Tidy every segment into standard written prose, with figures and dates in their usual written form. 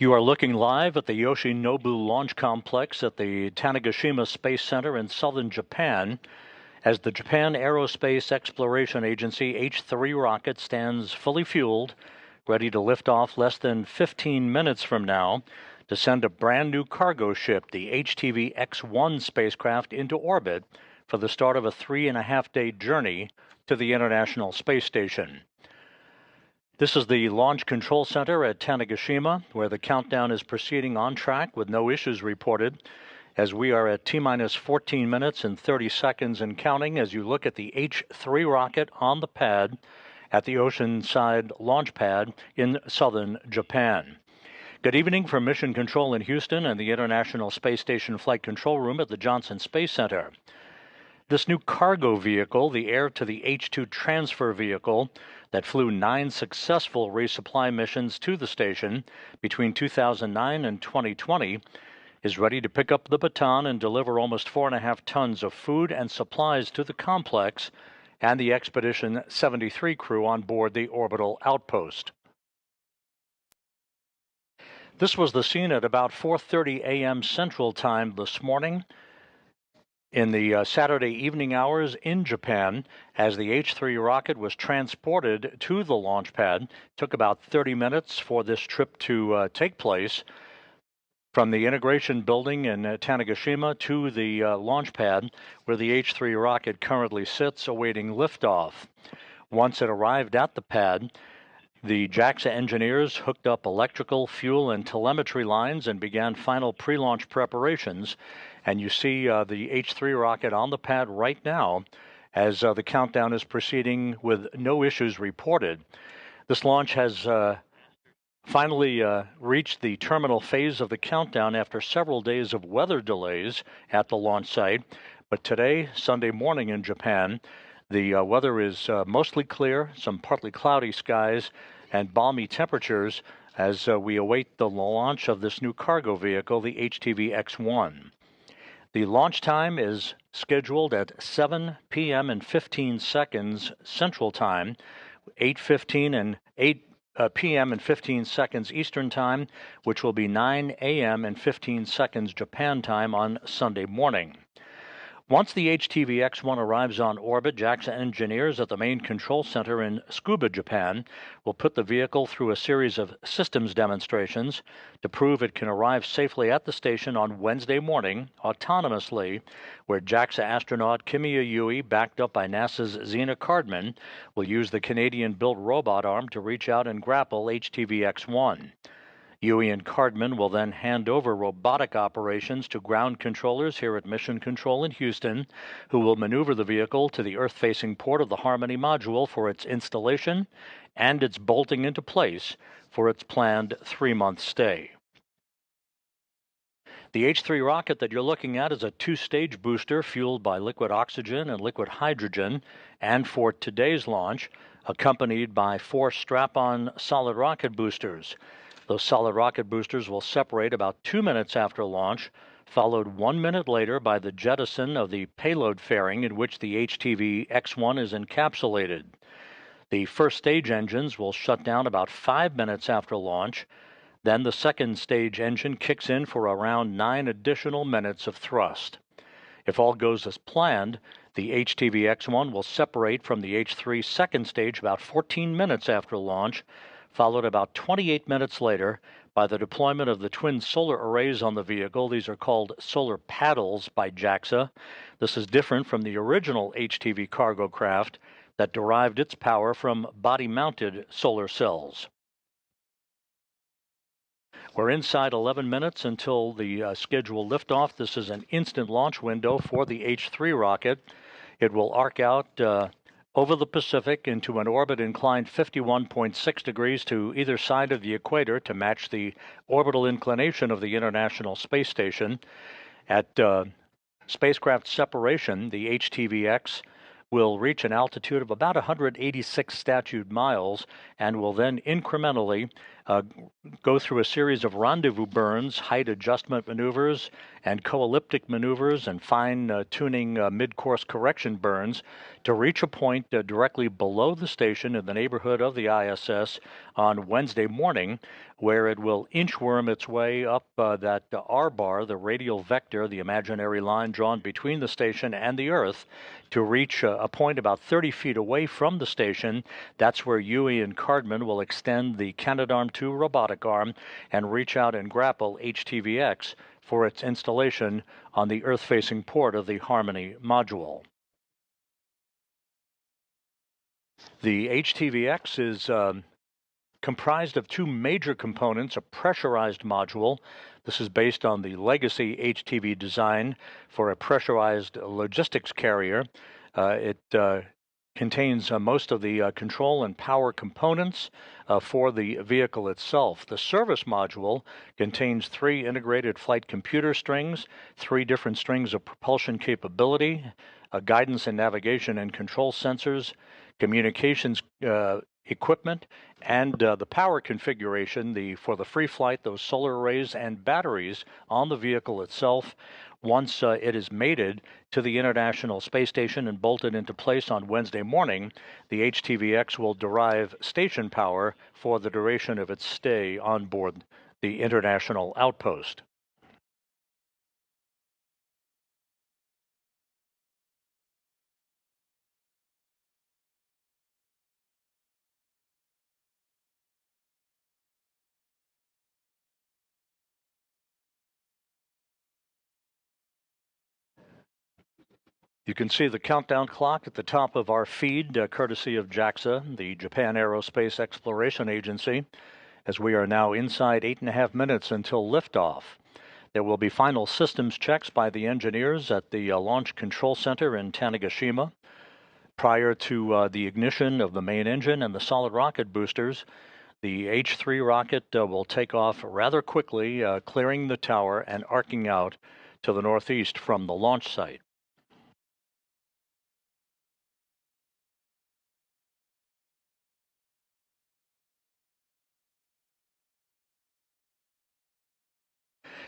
You are looking live at the Yoshinobu Launch Complex at the Tanegashima Space Center in southern Japan as the Japan Aerospace Exploration Agency H-3 rocket stands fully fueled, ready to lift off less than 15 minutes from now to send a brand new cargo ship, the HTV X-1 spacecraft, into orbit for the start of a 3.5-day journey to the International Space Station. This is the Launch Control Center at Tanegashima, where the countdown is proceeding on track with no issues reported, as we are at T-minus 14 minutes and 30 seconds and counting as you look at the H-3 rocket on the pad at the Oceanside launch pad in southern Japan. Good evening from Mission Control in Houston and the International Space Station Flight Control Room at the Johnson Space Center. This new cargo vehicle, the heir to the H-2 transfer vehicle that flew 9 successful resupply missions to the station between 2009 and 2020, is ready to pick up the baton and deliver almost 4.5 tons of food and supplies to the complex and the Expedition 73 crew on board the orbital outpost. This was the scene at about 4:30 a.m. Central Time this morning in the Saturday evening hours in Japan as the H-3 rocket was transported to the launch pad. It took about 30 minutes for this trip to take place from the integration building in Tanegashima to the launch pad where the H-3 rocket currently sits awaiting liftoff. Once it arrived at the pad, the JAXA engineers hooked up electrical, fuel, and telemetry lines and began final pre-launch preparations. And you see the H-3 rocket on the pad right now as the countdown is proceeding with no issues reported. This launch has finally reached the terminal phase of the countdown after several days of weather delays at the launch site. But today, Sunday morning in Japan, the weather is mostly clear, some partly cloudy skies, and balmy temperatures as we await the launch of this new cargo vehicle, the HTV X-1. The launch time is scheduled at 7 p.m. and 15 seconds Central Time, 8 p.m. and 15 seconds Eastern Time, which will be 9 a.m. and 15 seconds Japan time on Sunday morning. Once the HTV X-1 arrives on orbit, JAXA engineers at the main control center in Tsukuba, Japan, will put the vehicle through a series of systems demonstrations to prove it can arrive safely at the station on Wednesday morning, autonomously, where JAXA astronaut Kimiya Yui, backed up by NASA's Zena Cardman, will use the Canadian-built robot arm to reach out and grapple HTV X-1. Yui and Cardman will then hand over robotic operations to ground controllers here at Mission Control in Houston, who will maneuver the vehicle to the Earth-facing port of the Harmony module for its installation and its bolting into place for its planned 3-month stay. The H-3 rocket that you're looking at is a 2-stage booster fueled by liquid oxygen and liquid hydrogen, and for today's launch, accompanied by 4 strap-on solid rocket boosters. Those solid rocket boosters will separate about 2 minutes after launch, followed 1 minute later by the jettison of the payload fairing in which the HTV X-1 is encapsulated. The first stage engines will shut down about 5 minutes after launch. Then the second stage engine kicks in for around 9 additional minutes of thrust. If all goes as planned, the HTV X-1 will separate from the H-3 second stage about 14 minutes after launch, followed about 28 minutes later by the deployment of the twin solar arrays on the vehicle. These are called solar paddles by JAXA. This is different from the original HTV cargo craft that derived its power from body-mounted solar cells. We're inside 11 minutes until the scheduled liftoff. This is an instant launch window for the H-3 rocket. It will arc out over the Pacific into an orbit inclined 51.6 degrees to either side of the equator to match the orbital inclination of the International Space Station. At spacecraft separation, the HTV-X will reach an altitude of about 186 statute miles and will then incrementally go through a series of rendezvous burns, height adjustment maneuvers, and co-elliptic maneuvers and fine-tuning mid-course correction burns to reach a point directly below the station in the neighborhood of the ISS on Wednesday morning, where it will inchworm its way up that R-bar, the radial vector, the imaginary line drawn between the station and the Earth, to reach a point about 30 feet away from the station. That's where Huey and Cardman will extend the Canadarm2 robotic arm and reach out and grapple HTV-X for its installation on the Earth-facing port of the Harmony module. The HTV-X is comprised of two major components, a pressurized module. This is based on the legacy HTV design for a pressurized logistics carrier. It contains most of the control and power components for the vehicle itself. The service module contains 3 integrated flight computer strings, 3 different strings of propulsion capability, guidance and navigation and control sensors, communications equipment, and the power configuration for the free flight, those solar arrays and batteries on the vehicle itself. Once it is mated to the International Space Station and bolted into place on Wednesday morning, the HTV-X will derive station power for the duration of its stay on board the International Outpost. You can see the countdown clock at the top of our feed, courtesy of JAXA, the Japan Aerospace Exploration Agency, as we are now inside 8.5 minutes until liftoff. There will be final systems checks by the engineers at the Launch Control Center in Tanegashima. Prior to the ignition of the main engine and the solid rocket boosters, the H-3 rocket will take off rather quickly, clearing the tower and arcing out to the northeast from the launch site.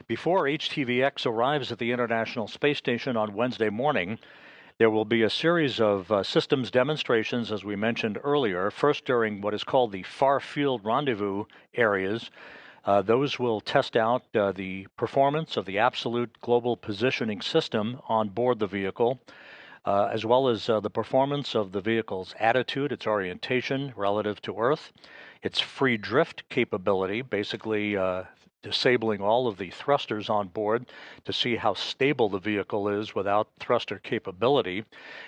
Before HTV-X arrives at the International Space Station on Wednesday morning, there will be a series of systems demonstrations, as we mentioned earlier, first during what is called the far field rendezvous areas. Those will test out the performance of the absolute global positioning system on board the vehicle, as well as the performance of the vehicle's attitude, its orientation relative to Earth, its free drift capability, basically disabling all of the thrusters on board to see how stable the vehicle is without thruster capability.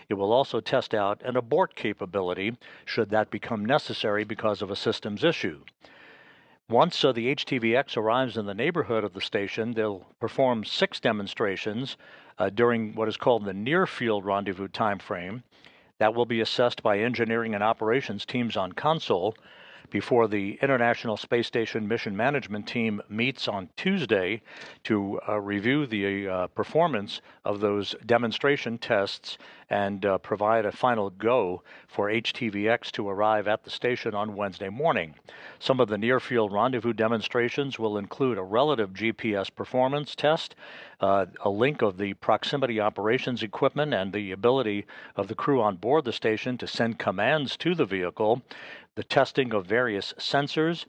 It will also test out an abort capability should that become necessary because of a systems issue. Once the HTV-X arrives in the neighborhood of the station, they'll perform 6 demonstrations during what is called the near-field rendezvous time frame. That will be assessed by engineering and operations teams on console before the International Space Station Mission Management Team meets on Tuesday to review the performance of those demonstration tests and provide a final go for HTV-X to arrive at the station on Wednesday morning. Some of the near-field rendezvous demonstrations will include a relative GPS performance test, a link of the proximity operations equipment and the ability of the crew on board the station to send commands to the vehicle, the testing of various sensors,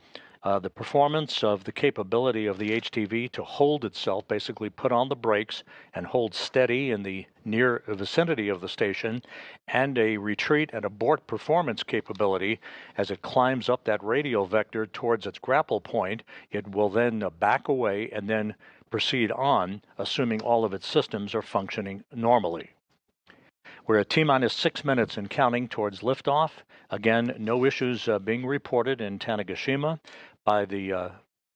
the performance of the capability of the HTV to hold itself, basically put on the brakes and hold steady in the near vicinity of the station, and a retreat and abort performance capability as it climbs up that radial vector towards its grapple point. It will then back away and then proceed on, assuming all of its systems are functioning normally. We're at T-minus 6 minutes and counting towards liftoff. Again, no issues being reported in Tanegashima by the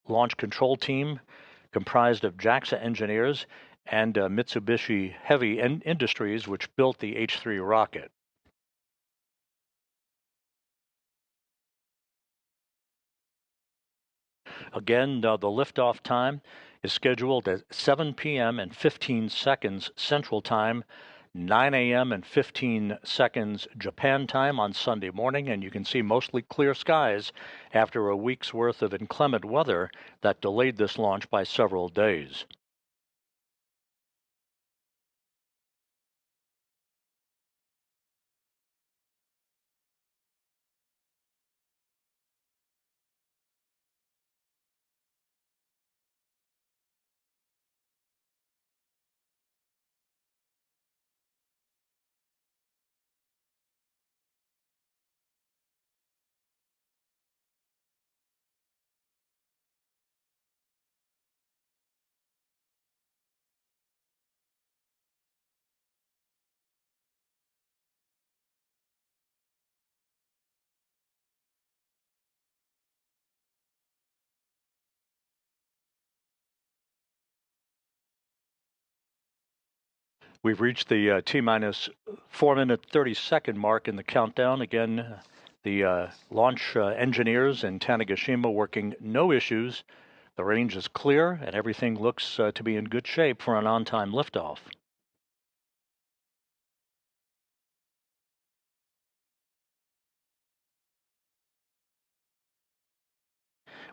launch control team comprised of JAXA engineers and Mitsubishi Heavy Industries, which built the H-3 rocket. Again, the liftoff time is scheduled at 7 p.m. and 15 seconds Central Time, 9 a.m. and 15 seconds Japan time on Sunday morning, and you can see mostly clear skies after a week's worth of inclement weather that delayed this launch by several days. We've reached the T-minus 4-minute 30-second mark in the countdown. Again, the launch engineers in Tanegashima working no issues. The range is clear, and everything looks to be in good shape for an on-time liftoff.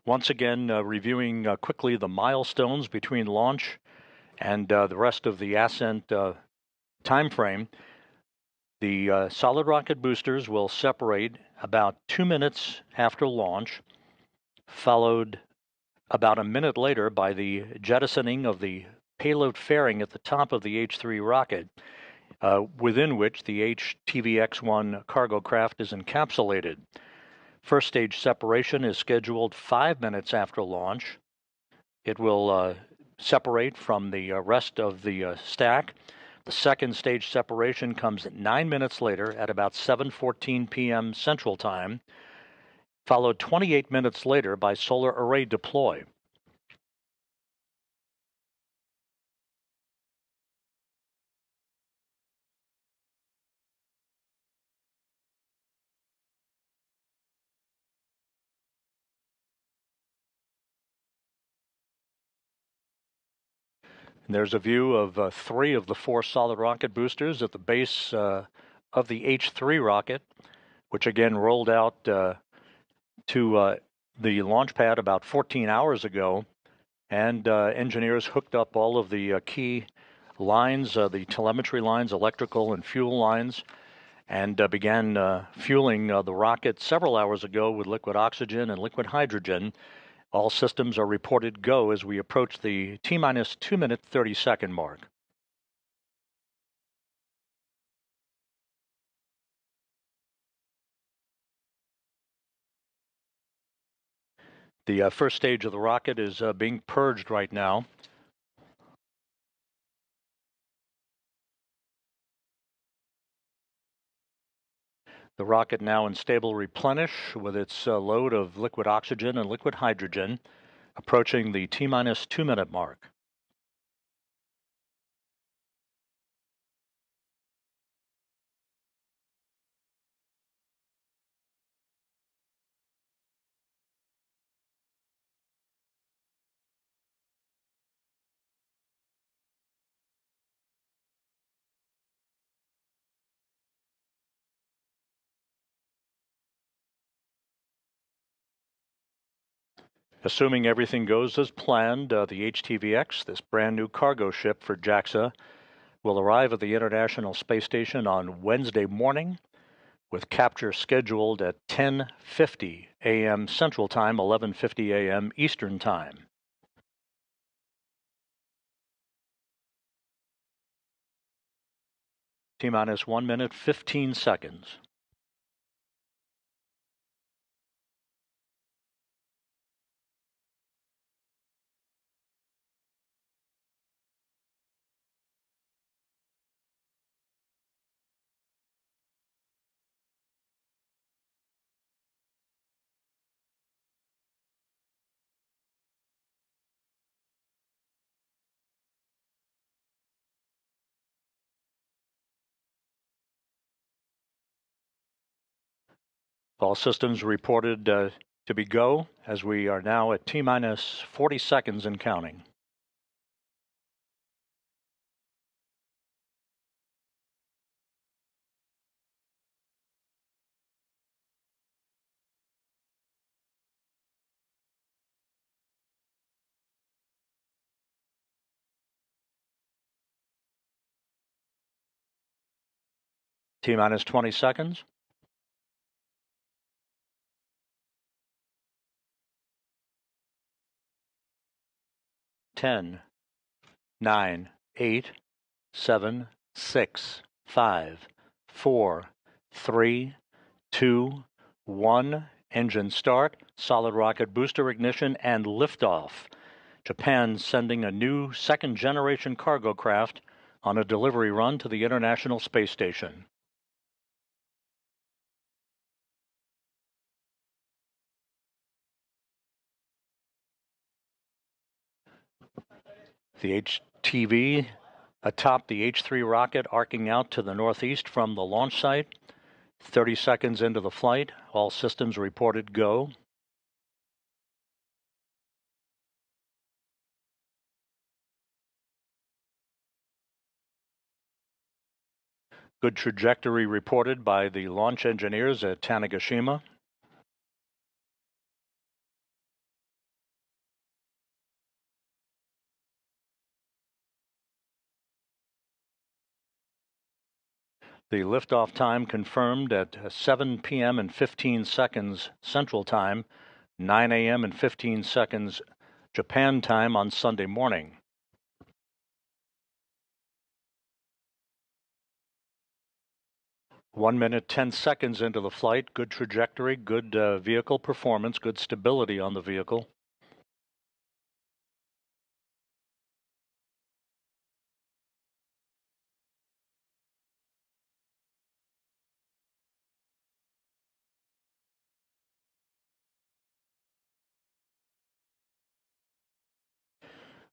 Once again, reviewing quickly the milestones between launch and the rest of the ascent time frame. The solid rocket boosters will separate about 2 minutes after launch, followed about a minute later by the jettisoning of the payload fairing at the top of the H-3 rocket, within which the HTV X-1 cargo craft is encapsulated. First stage separation is scheduled 5 minutes after launch. It will separate from the rest of the stack. The second stage separation comes 9 minutes later at about 7:14 p.m. Central Time, followed 28 minutes later by solar array deploy. And there's a view of 3 of the 4 solid rocket boosters at the base of the H-3 rocket, which again rolled out to the launch pad about 14 hours ago, and engineers hooked up all of the key lines, the telemetry lines, electrical and fuel lines, and began fueling the rocket several hours ago with liquid oxygen and liquid hydrogen. All systems are reported go as we approach the T-minus 2-minute 30-second mark. The first stage of the rocket is being purged right now. The rocket now in stable replenish with its load of liquid oxygen and liquid hydrogen, approaching the T-minus 2-minute mark. Assuming everything goes as planned, the HTV-X, this brand new cargo ship for JAXA, will arrive at the International Space Station on Wednesday morning, with capture scheduled at 10:50 a.m. Central Time, 11:50 a.m. Eastern Time. T-minus 1 minute, 15 seconds. All systems reported to be go, as we are now at T-minus 40 seconds and counting. T-minus 20 seconds. 10, 9, 8, 7, 6, 5, 4, 3, 2, 1. Engine start, solid rocket booster ignition, and liftoff. Japan sending a new second-generation cargo craft on a delivery run to the International Space Station. The HTV atop the H-3 rocket arcing out to the northeast from the launch site. 30 seconds into the flight, all systems reported go. Good trajectory reported by the launch engineers at Tanegashima. The liftoff time confirmed at 7 p.m. and 15 seconds Central Time, 9 a.m. and 15 seconds Japan time on Sunday morning. One minute, 10 seconds into the flight. Good trajectory, good vehicle performance, good stability on the vehicle.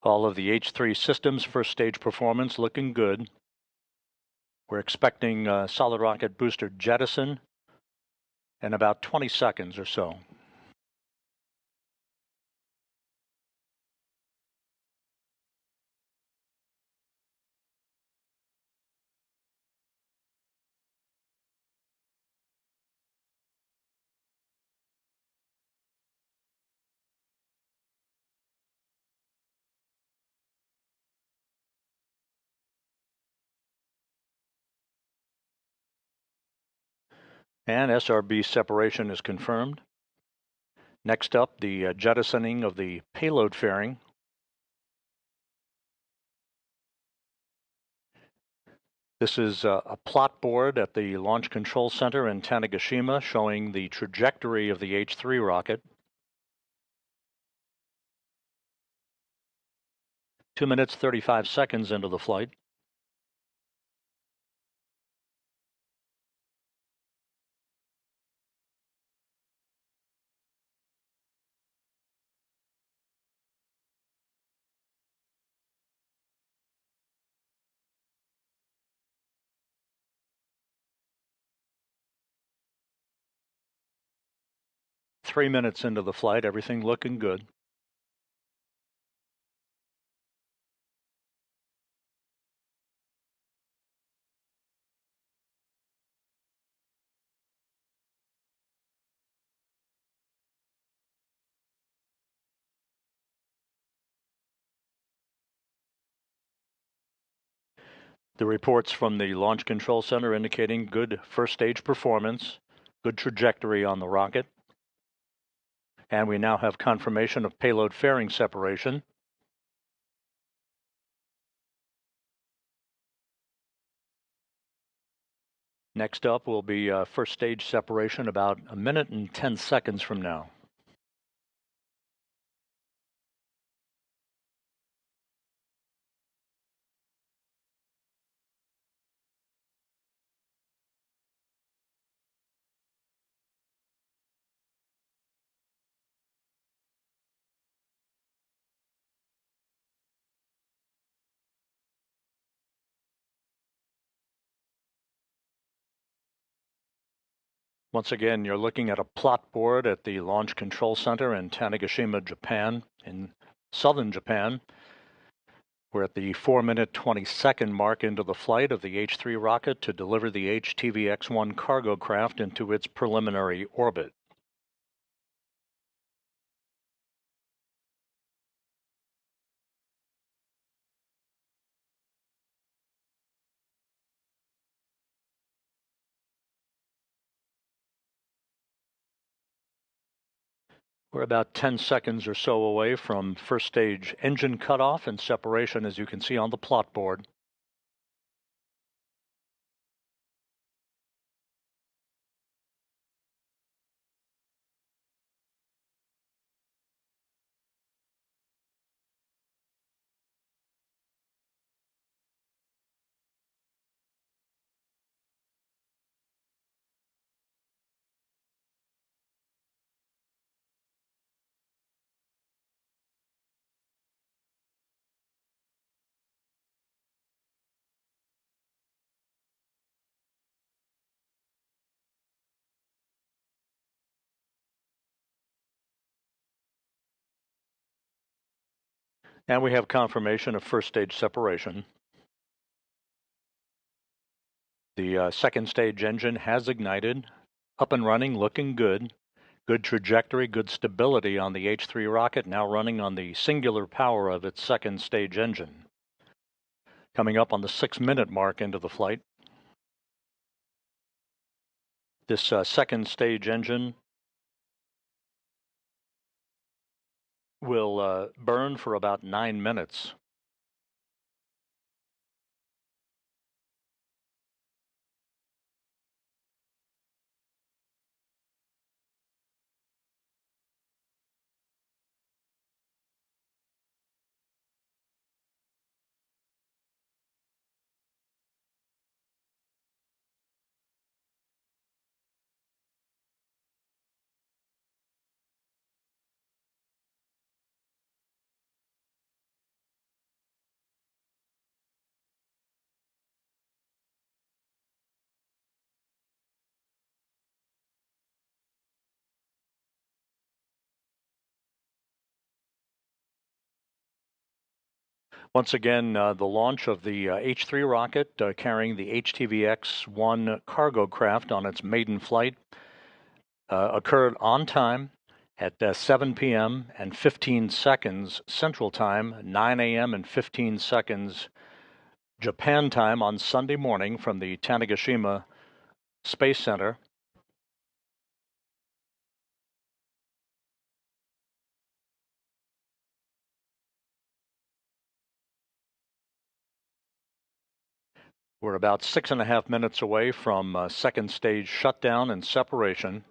All of the H-3 systems, first stage performance looking good. We're expecting solid rocket booster jettison in about 20 seconds or so. And SRB separation is confirmed. Next up, the jettisoning of the payload fairing. This is a plot board at the Launch Control Center in Tanegashima showing the trajectory of the H-3 rocket. 2 minutes, 35 seconds into the flight. Three minutes into the flight, everything looking good. The reports from the Launch Control Center indicating good first stage performance, good trajectory on the rocket. And we now have confirmation of payload fairing separation. Next up will be first stage separation about a minute and 10 seconds from now. Once again, you're looking at a plot board at the Launch Control Center in Tanegashima, Japan, in southern Japan. We're at the 4-minute, 20-second mark into the flight of the H-3 rocket to deliver the HTV X-1 cargo craft into its preliminary orbit. We're about 10 seconds or so away from first stage engine cutoff and separation, as you can see on the plot board. And we have confirmation of first stage separation. The second stage engine has ignited, up and running, looking good. Good trajectory, good stability on the H-3 rocket, now running on the singular power of its second stage engine. Coming up on the 6-minute mark into the flight. This second stage engine will burn for about 9 minutes. Once again, the launch of the H-3 rocket carrying the HTV X-1 cargo craft on its maiden flight occurred on time at 7 p.m. and 15 seconds Central Time, 9 a.m. and 15 seconds Japan time on Sunday morning from the Tanegashima Space Center. We're about 6.5 minutes away from second stage shutdown and separation.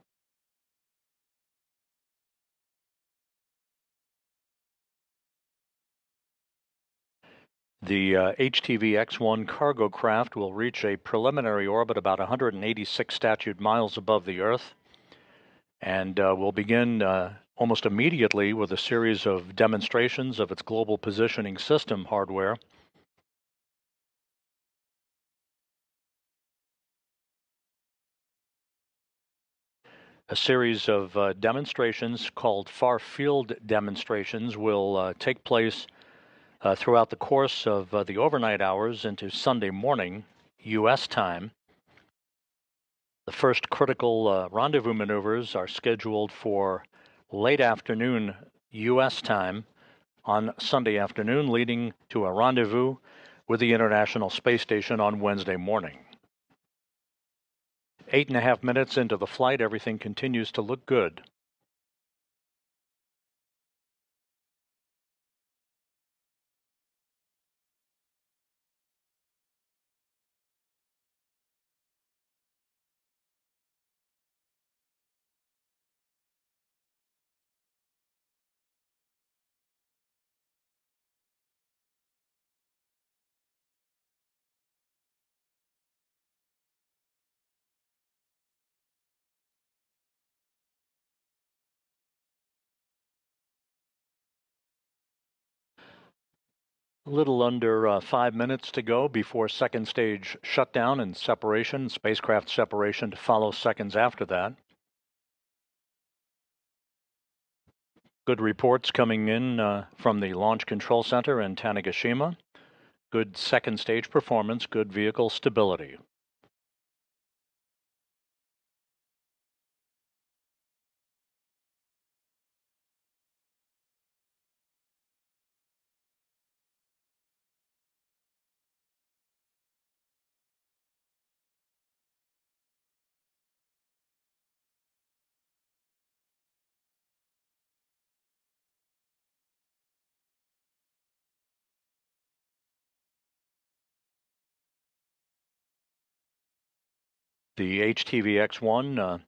The HTV X-1 cargo craft will reach a preliminary orbit about 186 statute miles above the Earth, and will begin almost immediately with a series of demonstrations of its global positioning system hardware. A series of demonstrations called far field demonstrations will take place throughout the course of the overnight hours into Sunday morning, U.S. time. The first critical rendezvous maneuvers are scheduled for late afternoon U.S. time on Sunday afternoon, leading to a rendezvous with the International Space Station on Wednesday morning. 8.5 minutes into the flight, everything continues to look good. A little under 5 minutes to go before second stage shutdown and separation, spacecraft separation to follow seconds after that. Good reports coming in from the Launch Control Center in Tanegashima. Good second stage performance, good vehicle stability. The HTV X-1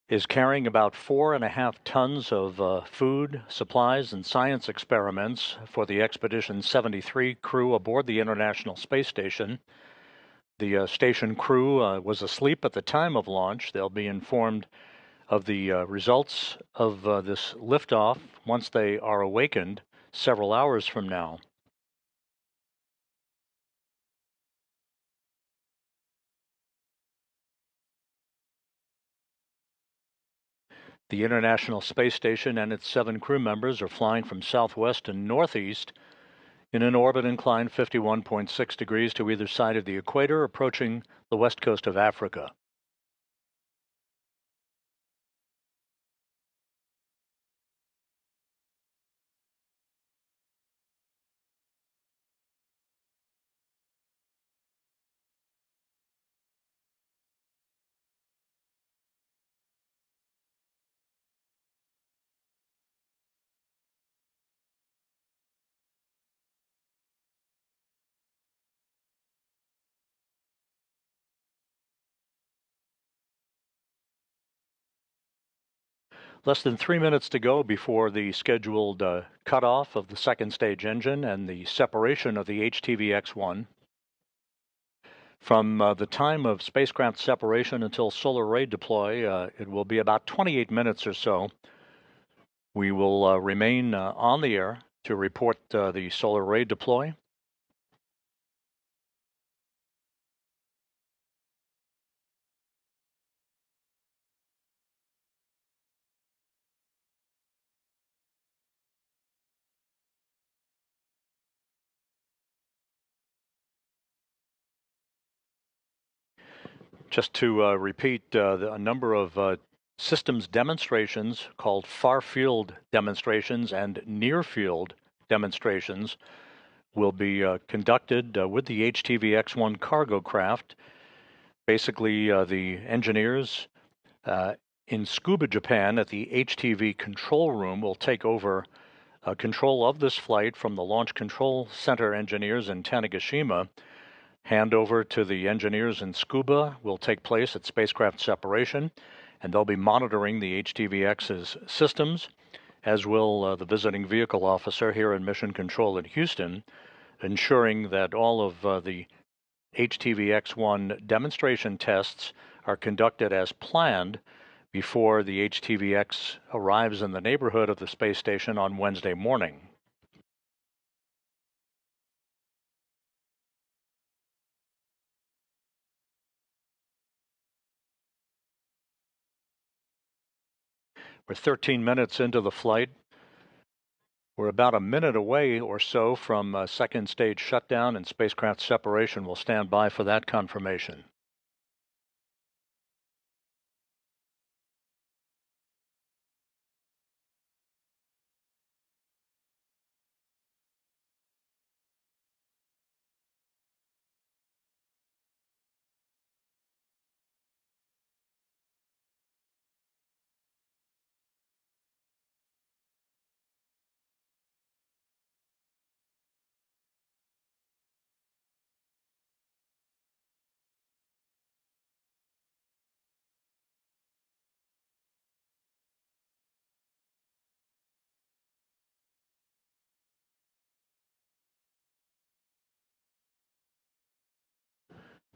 is carrying about 4.5 tons of food, supplies, and science experiments for the Expedition 73 crew aboard the International Space Station. The station crew was asleep at the time of launch. They'll be informed of the results of this liftoff once they are awakened several hours from now. The International Space Station and its 7 crew members are flying from southwest to northeast in an orbit inclined 51.6 degrees to either side of the equator, approaching the west coast of Africa. Less than 3 minutes to go before the scheduled cutoff of the second stage engine and the separation of the HTV X-1. From the time of spacecraft separation until solar ray deploy, it will be about 28 minutes or so. We will remain on the air to report the solar ray deploy. Just to repeat, a number of systems demonstrations called far field demonstrations and near field demonstrations will be conducted with the HTV X-1 cargo craft. Basically, the engineers in Tsukuba, Japan, at the HTV control room will take over control of this flight from the Launch Control Center engineers in Tanegashima. Handover to the engineers in Tsukuba will take place at spacecraft separation, and they'll be monitoring the HTV-X's systems, as will the visiting vehicle officer here in Mission Control in Houston, ensuring that all of the HTV X-1 demonstration tests are conducted as planned before the HTV-X arrives in the neighborhood of the space station on Wednesday morning. We're 13 minutes into the flight. We're about a minute away or so from second stage shutdown, and spacecraft separation. Will stand by for that confirmation.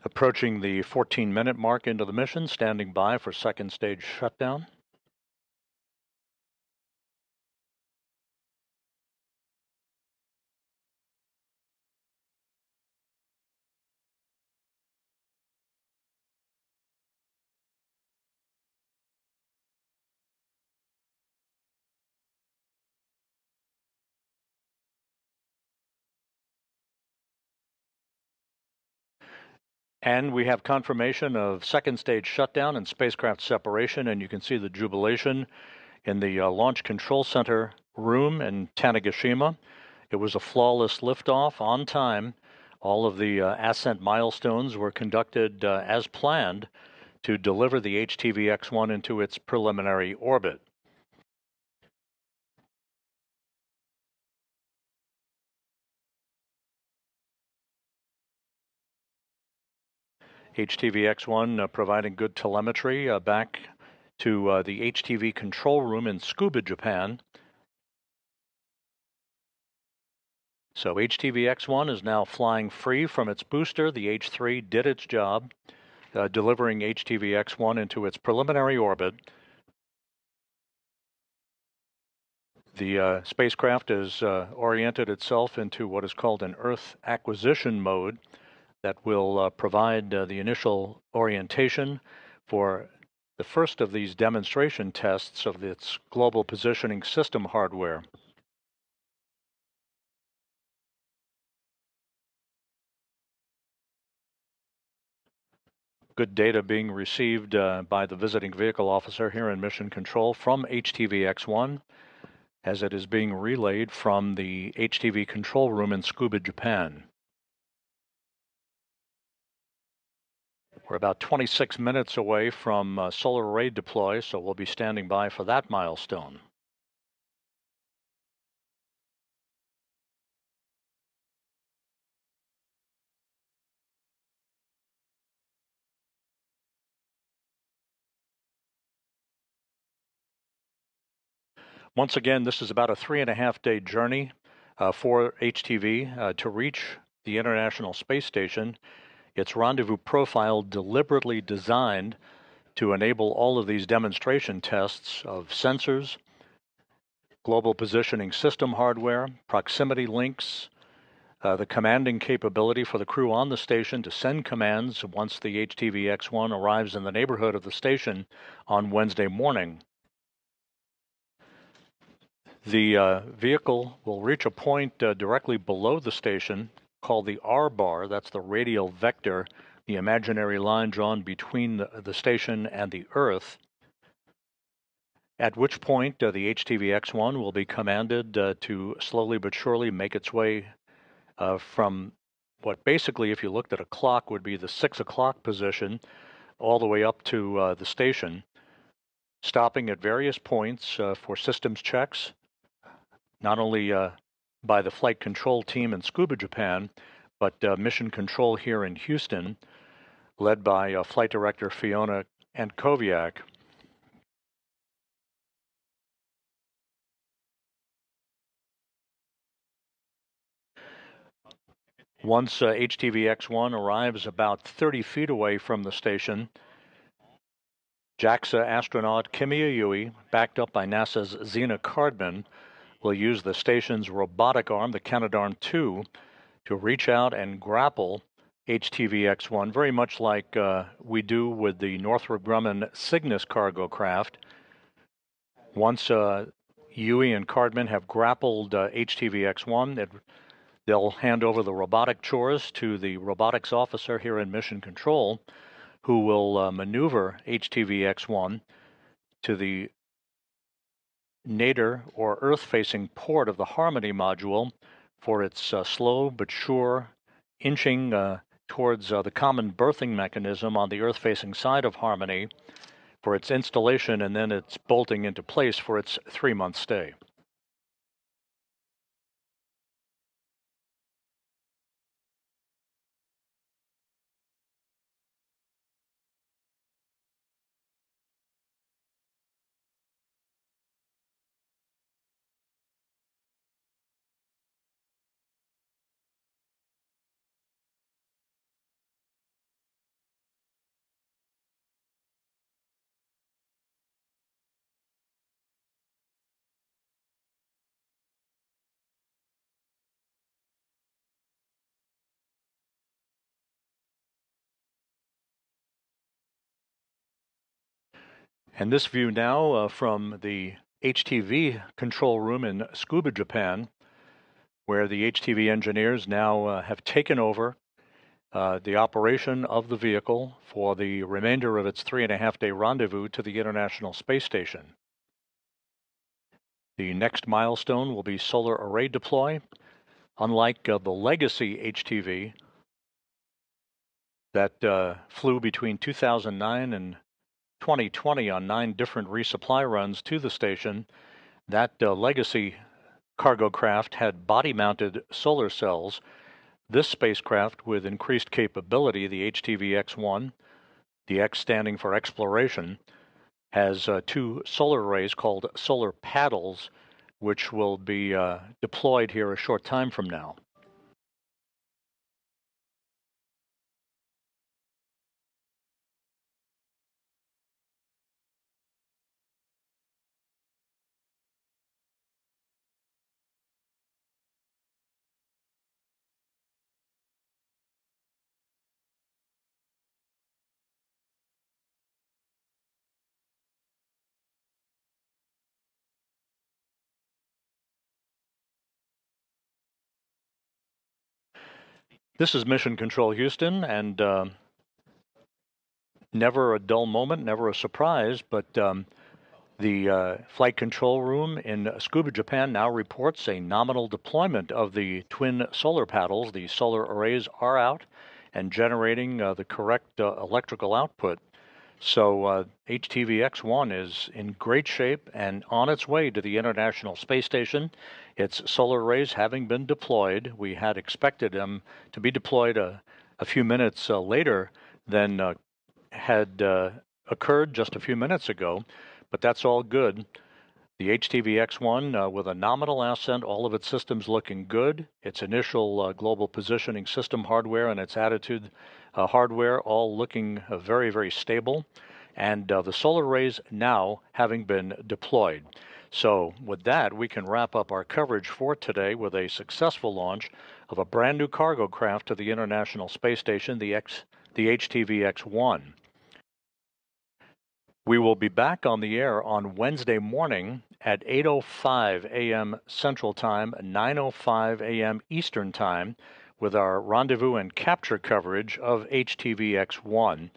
Approaching the 14-minute mark into the mission, standing by for second stage shutdown. And we have confirmation of second stage shutdown and spacecraft separation, and you can see the jubilation in the Launch Control Center room in Tanegashima. It was a flawless liftoff on time. All of the ascent milestones were conducted as planned to deliver the HTV X-1 into its preliminary orbit. HTV X-1 providing good telemetry back to the HTV control room in Tsukuba, Japan. So HTV X-1 is now flying free from its booster. The H-3 did its job, delivering HTV X-1 into its preliminary orbit. The spacecraft has oriented itself into what is called an Earth acquisition mode that will provide the initial orientation for the first of these demonstration tests of its global positioning system hardware. Good data being received by the visiting vehicle officer here in Mission Control from HTV X-1 as it is being relayed from the HTV control room in Tsukuba, Japan. We're about 26 minutes away from solar array deploy, so we'll be standing by for that milestone. Once again, this is about a 3.5-day journey for HTV to reach the International Space Station. Its rendezvous profile deliberately designed to enable all of these demonstration tests of sensors, global positioning system hardware, proximity links, the commanding capability for the crew on the station to send commands once the HTV X-1 arrives in the neighborhood of the station on Wednesday morning. The vehicle will reach a point directly below the station called the R-bar. That's the radial vector, the imaginary line drawn between the station and the Earth, at which point the HTV X-1 will be commanded to slowly but surely make its way from what basically, if you looked at a clock, would be the 6 o'clock position all the way up to the station, stopping at various points for systems checks, not only by the flight control team in Tsukuba, Japan, but mission control here in Houston, led by Flight Director Fiona Ankoviak. Once HTV X-1 arrives about 30 feet away from the station, JAXA astronaut Kimiya Yui, backed up by NASA's Zena Cardman, will use the station's robotic arm, the Canadarm2, to reach out and grapple HTV X-1, very much like we do with the Northrop Grumman Cygnus cargo craft. Once Yui and Cardman have grappled HTV X-1, they'll hand over the robotic chores to the robotics officer here in Mission Control, who will maneuver HTV X-1 to the nadir or Earth-facing port of the Harmony module for its slow but sure inching towards the common berthing mechanism on the Earth-facing side of Harmony for its installation and then its bolting into place for its 3-month stay. And this view now from the HTV control room in Tsukuba, Japan, where the HTV engineers now have taken over the operation of the vehicle for the remainder of its 3.5-day rendezvous to the International Space Station. The next milestone will be solar array deploy. Unlike the legacy HTV that flew between 2009 and 2020 on 9 different resupply runs to the station, that legacy cargo craft had body-mounted solar cells This spacecraft with increased capability, the HTV X-1, the X standing for exploration, has two solar arrays called solar paddles, which will be deployed here a short time from now. This is Mission Control Houston, and never a dull moment, never a surprise, but the flight control room in Tsukuba, Japan now reports a nominal deployment of the twin solar paddles. The solar arrays are out and generating the correct electrical output. So HTV X-1 is in great shape and on its way to the International Space Station. Its solar arrays having been deployed. We had expected them to be deployed a few minutes later than had occurred just a few minutes ago, but that's all good. The HTV X-1 with a nominal ascent, all of its systems looking good. Its initial global positioning system hardware and its attitude hardware all looking very, very stable. And the solar arrays now having been deployed. So with that, we can wrap up our coverage for today with a successful launch of a brand new cargo craft to the International Space Station, the HTV X-1. We will be back on the air on Wednesday morning at 8:05 a.m. Central Time, 9:05 a.m. Eastern Time, with our rendezvous and capture coverage of HTV X-1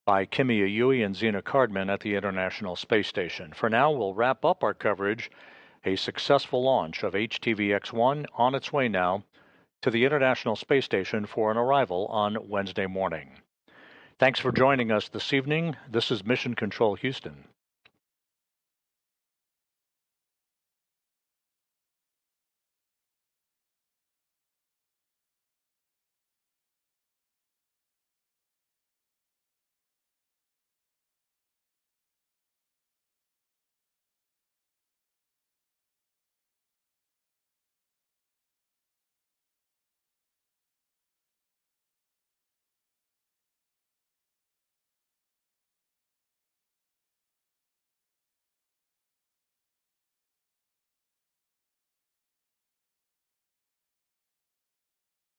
by Kimiya Yui and Zena Cardman at the International Space Station. For now, we'll wrap up our coverage, a successful launch of HTV X-1 on its way now to the International Space Station for an arrival on Wednesday morning. Thanks for joining us this evening. This is Mission Control Houston.